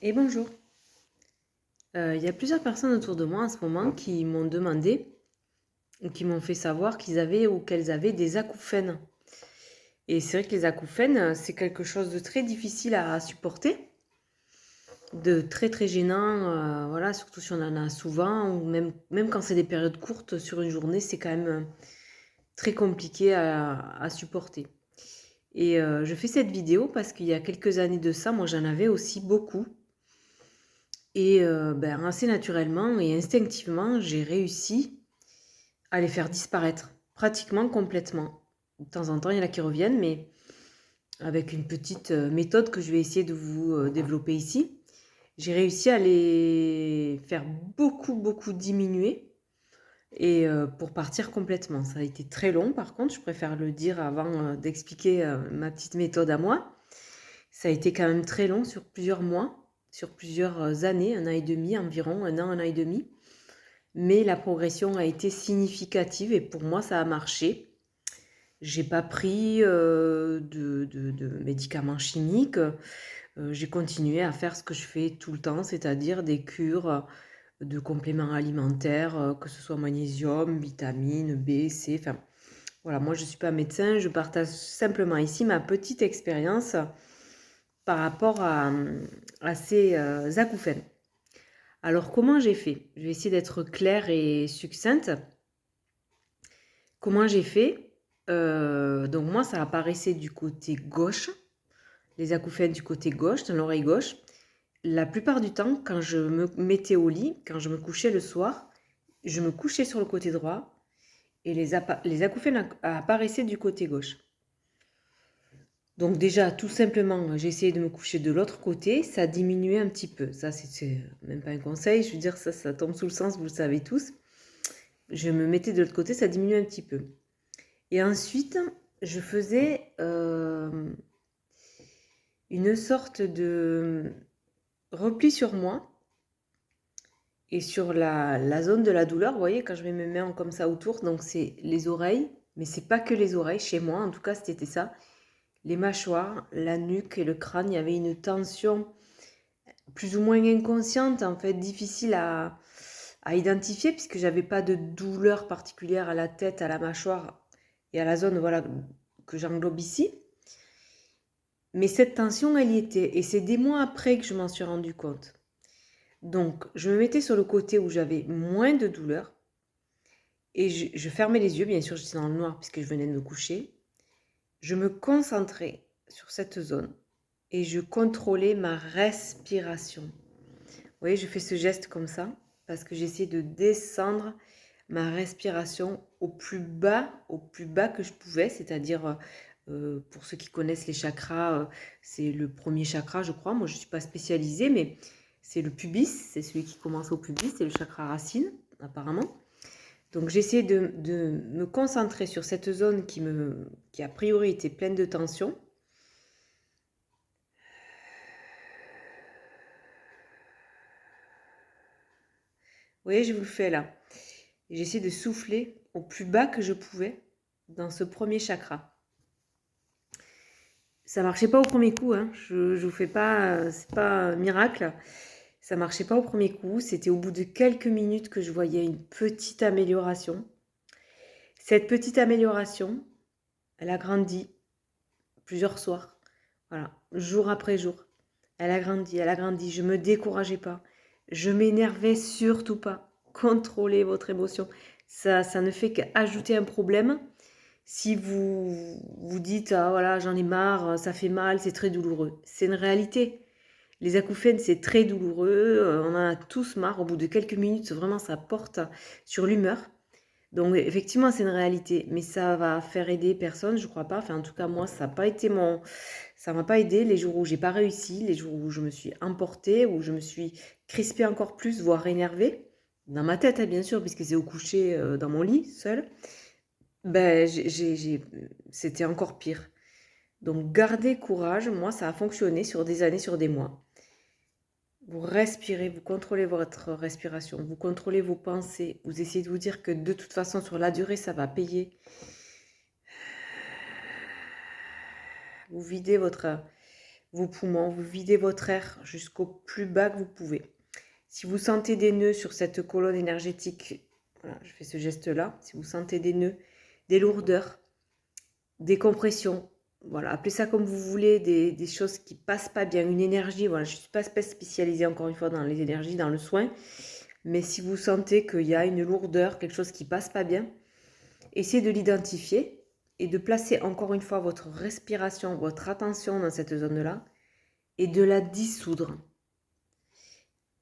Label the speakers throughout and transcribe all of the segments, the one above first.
Speaker 1: Et bonjour. Il y a plusieurs personnes autour de moi en ce moment qui m'ont demandé ou qui m'ont fait savoir qu'ils avaient ou qu'elles avaient des acouphènes. Et c'est vrai que les acouphènes, c'est quelque chose de très difficile à supporter, de très très gênant, voilà, surtout si on en a souvent, ou même quand c'est des périodes courtes sur une journée, c'est quand même très compliqué à supporter. Et je fais cette vidéo parce qu'il y a quelques années de ça, moi j'en avais aussi beaucoup. Et ben, assez naturellement et instinctivement, j'ai réussi à les faire disparaître, pratiquement complètement. De temps en temps, il y en a qui reviennent, mais avec une petite méthode que je vais essayer de vous développer ici, j'ai réussi à les faire beaucoup diminuer et pour partir complètement. Ça a été très long, par contre, je préfère le dire avant d'expliquer ma petite méthode à moi. Ça a été quand même très long sur plusieurs mois, sur plusieurs années, 1 an et demi environ, 1 an et demi. Mais la progression a été significative et pour moi, ça a marché. J'ai pas pris de médicaments chimiques. J'ai continué à faire ce que je fais tout le temps, c'est-à-dire des cures de compléments alimentaires, que ce soit magnésium, vitamines B, C. Enfin, voilà, moi je suis pas médecin, je partage simplement ici ma petite expérience par rapport à ces acouphènes. Alors, comment j'ai fait? Je vais essayer d'être claire et succincte. Comment j'ai fait? Donc moi, ça apparaissait du côté gauche, les acouphènes du côté gauche, dans l'oreille gauche. La plupart du temps, quand je me mettais au lit, quand je me couchais le soir, je me couchais sur le côté droit et les acouphènes apparaissaient du côté gauche. Donc déjà, tout simplement, j'ai essayé de me coucher de l'autre côté, ça diminuait un petit peu. Ça, c'est même pas un conseil, je veux dire, ça tombe sous le sens, vous le savez tous. Je me mettais de l'autre côté, ça diminuait un petit peu. Et ensuite, je faisais une sorte de repli sur moi et sur la zone de la douleur. Vous voyez, quand je mets mes mains comme ça autour, donc c'est les oreilles, mais c'est pas que les oreilles, chez moi en tout cas c'était ça. Les mâchoires, la nuque et le crâne, il y avait une tension plus ou moins inconsciente, en fait, difficile à identifier, puisque j'avais pas de douleur particulière à la tête, à la mâchoire et à la zone voilà, que j'englobe ici. Mais cette tension, elle y était. Et c'est des mois après que je m'en suis rendu compte. Donc, je me mettais sur le côté où j'avais moins de douleur. Et je fermais les yeux, bien sûr, j'étais dans le noir puisque je venais de me coucher. Je me concentrais sur cette zone. Et je contrôlais ma respiration. Vous voyez, je fais ce geste comme ça parce que j'essaie de descendre ma respiration au plus bas que je pouvais, c'est-à-dire, pour ceux qui connaissent les chakras, c'est le premier chakra, je crois. Moi, je ne suis pas spécialisée, mais c'est le pubis, c'est celui qui commence au pubis, c'est le chakra racine, apparemment. Donc, j'essaie de me concentrer sur cette zone qui a priori était pleine de tension. Vous voyez, je vous le fais là. J'essaie de souffler au plus bas que je pouvais dans ce premier chakra. Ça marchait pas au premier coup, hein. Je vous fais pas, c'est pas un miracle. Ça marchait pas au premier coup. C'était au bout de quelques minutes que je voyais une petite amélioration. Cette petite amélioration, elle a grandi plusieurs soirs. Voilà, jour après jour. Elle a grandi, elle a grandi. Je me décourageais pas. Je m'énervais surtout pas. Contrôlez votre émotion. Ça ne fait qu'ajouter un problème. Si vous vous dites, ah voilà, j'en ai marre, ça fait mal, c'est très douloureux. C'est une réalité. Les acouphènes, c'est très douloureux. On en a tous marre. Au bout de quelques minutes, vraiment, ça porte sur l'humeur. Donc, effectivement, c'est une réalité. Mais ça va faire aider personne, je crois pas. Enfin, en tout cas, moi, ça n'a pas été ça m'a pas aidé les jours où j'ai pas réussi, les jours où je me suis emportée, où je me suis crispée encore plus, voire énervée. Dans ma tête, hein, bien sûr, puisque c'est au coucher dans mon lit, seule. Ben, c'était encore pire. Donc, gardez courage. Moi, ça a fonctionné sur des années, sur des mois. Vous respirez, vous contrôlez votre respiration, vous contrôlez vos pensées, vous essayez de vous dire que de toute façon, sur la durée, ça va payer. Vous videz vos poumons, vous videz votre air jusqu'au plus bas que vous pouvez. Si vous sentez des nœuds sur cette colonne énergétique, voilà, je fais ce geste-là, si vous sentez des nœuds, des lourdeurs, des compressions, voilà, appelez ça comme vous voulez, des choses qui passent pas bien, une énergie, voilà, je ne suis pas spécialisée encore une fois dans les énergies, dans le soin, mais si vous sentez qu'il y a une lourdeur, quelque chose qui passe pas bien, essayez de l'identifier et de placer encore une fois votre respiration, votre attention dans cette zone-là et de la dissoudre.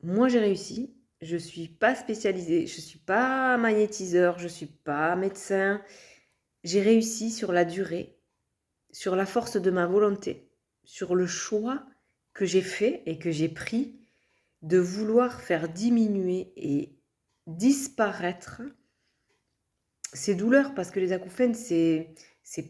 Speaker 1: Moi, j'ai réussi. Je ne suis pas spécialisée, je ne suis pas magnétiseur, je ne suis pas médecin. J'ai réussi sur la durée, sur la force de ma volonté, sur le choix que j'ai fait et que j'ai pris de vouloir faire diminuer et disparaître ces douleurs, parce que les acouphènes, c'est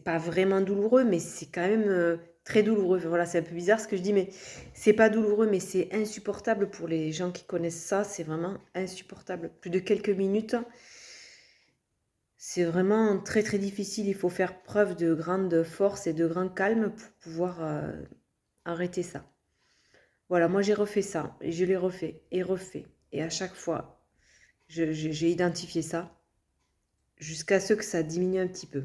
Speaker 1: pas vraiment douloureux, mais c'est quand même très douloureux. Voilà, c'est un peu bizarre ce que je dis, mais c'est pas douloureux, mais c'est insupportable pour les gens qui connaissent ça. C'est vraiment insupportable. Plus de quelques minutes, c'est vraiment très très difficile. Il faut faire preuve de grande force et de grand calme pour pouvoir arrêter ça. Voilà, moi j'ai refait ça, et je l'ai refait, et refait. Et à chaque fois, j'ai identifié ça, jusqu'à ce que ça diminue un petit peu.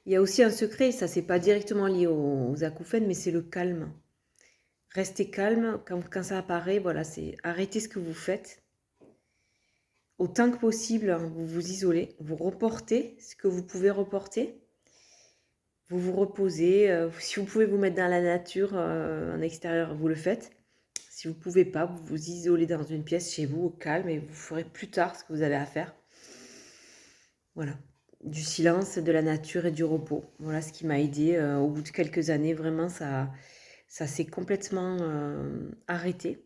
Speaker 1: Il y a aussi un secret, ça c'est pas directement lié aux acouphènes, mais c'est le calme. Restez calme quand ça apparaît, voilà, c'est arrêtez ce que vous faites. Autant que possible, vous vous isolez, vous reportez ce que vous pouvez reporter. Vous vous reposez, si vous pouvez vous mettre dans la nature, en extérieur, vous le faites. Si vous ne pouvez pas, vous vous isolez dans une pièce chez vous, au calme, et vous ferez plus tard ce que vous avez à faire. Voilà. Du silence, de la nature et du repos. Voilà ce qui m'a aidé. Au bout de quelques années, vraiment, ça s'est complètement arrêté.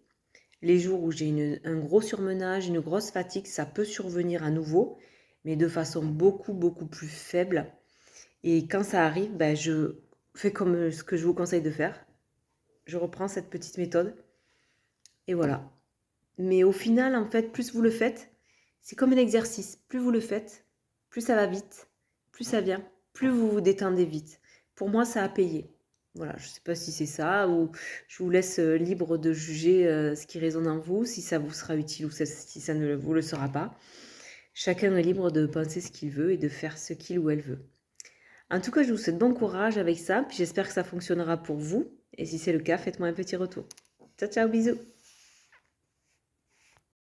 Speaker 1: Les jours où j'ai un gros surmenage, une grosse fatigue, ça peut survenir à nouveau, mais de façon beaucoup, beaucoup plus faible. Et quand ça arrive, ben, je fais comme ce que je vous conseille de faire. Je reprends cette petite méthode. Et voilà. Mais au final, en fait, plus vous le faites, c'est comme un exercice. Plus vous le faites, plus ça va vite, plus ça vient, plus vous vous détendez vite. Pour moi, ça a payé. Voilà, je ne sais pas si c'est ça, ou je vous laisse libre de juger ce qui résonne en vous, si ça vous sera utile ou si ça ne vous le sera pas. Chacun est libre de penser ce qu'il veut et de faire ce qu'il ou elle veut. En tout cas, je vous souhaite bon courage avec ça, puis j'espère que ça fonctionnera pour vous. Et si c'est le cas, faites-moi un petit retour. Ciao, ciao, bisous!